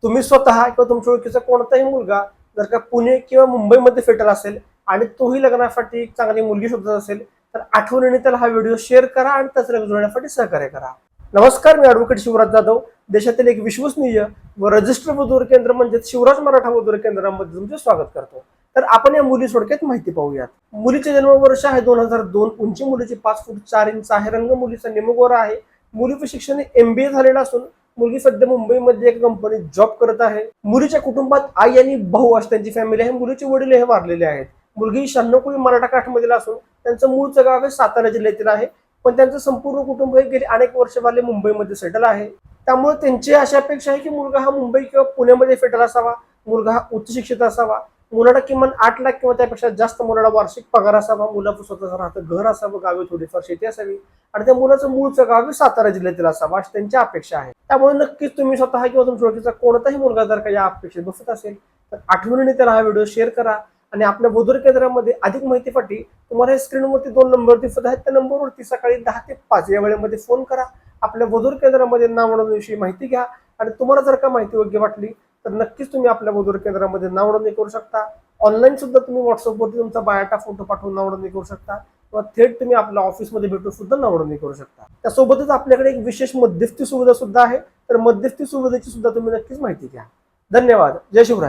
तुम्ही स्वतः किंवा तुमच्या ओळखीचा कोणताही मुलगा जर का पुणे किंवा मुंबईमध्ये सेटल असेल आणि तोही लग्नासाठी एक चांगली मुलगी शोधत असेल तर आठवणीने त्याला हा व्हिडिओ शेअर करा आणि त्याचं लग्न जुळण्यासाठी सहकार्य करा. नमस्कार, मी ॲडव्होकेट शिवराज जाधव. देशातील एक विश्वसनीय व रजिस्टर वधूवर केंद्र म्हणजेच शिवराज मराठा वधूवर केंद्रामध्ये तुमचे स्वागत करतो. तर आपण या मुली थोडक्यात माहिती पाहूयात. मुलीचे जन्मवर्ष आहे 2002. उंची मुलीची 5 फूट 4 इंच आहे. रंग मुलीचा निमगोरा आहे. मुलीचं शिक्षण MBA झालेलं असून मुलगी सध्या मुंबईमध्ये एका कंपनीत जॉब करत आहे. मुलीच्या कुटुंबात आई आणि भाऊ अशी त्यांची फॅमिली आहे. मुलीचे वडील हे वारलेले आहेत. मुलगी 96 कोळी मराठा काठमधील असून त्यांचं मूळचं गाव हे सातारा जिल्ह्यातील आहे, पण त्यांचं संपूर्ण कुटुंब हे गेली अनेक वर्ष झाले मुंबईमध्ये सेटल आहे. त्यामुळे त्यांची अशी अपेक्षा आहे की मुलगा हा मुंबई किंवा पुण्यामध्ये सेटल असावा, मुलगा हा उच्च शिक्षित असावा, मुलाला किमान 8 लाख किंवा त्यापेक्षा जास्त मुलाला वार्षिक पगार असावा, मुलाचं स्वतःचं राहतं घर असावं, गावी थोडीफार शेती असावी आणि त्या मुलाचं मूळचं गाव हे सातारा जिल्ह्यातील असावं अशी त्यांची अपेक्षा आहे. त्यामुळे नक्कीच तुम्ही स्वतः किंवा तुमच्या ओळखीचा कोणताही मुलगा जर का या अपेक्षेत बसत असेल तर आठवणीने त्याला हा व्हिडिओ शेअर करा आणि आपल्या वधूवर केंद्रामध्ये अधिक माहितीसाठी तुम्हाला स्क्रीनवरती 2 नंबर दिसत आहेत. त्या नंबरवरती सकाळी 10 ते 5 या वेळेमध्ये फोन करा. आपल्या वधूवर केंद्रामध्ये नाव नोंदणीविषयी माहिती घ्या आणि तुम्हाला जर का माहिती योग्य वाटली तर नक्कीच तुम्ही आपल्या वधूवर केंद्रामध्ये नाव नोंदणी करू शकता. ऑनलाईन सुद्धा तुम्ही व्हॉट्सअपवरती तुमचा बायोटा फोटो पाठवून नाव नोंदणी करू शकता किंवा थेट तुम्ही आपल्या ऑफिसमध्ये भेटून सुद्धा नाव नोंदणी करू शकता. त्यासोबतच आपल्याकडे एक विशेष मध्यस्थी सुविधा सुद्धा आहे, तर मध्यस्थी सुविधेची सुद्धा तुम्ही नक्कीच माहिती घ्या. धन्यवाद. जय शिवराय.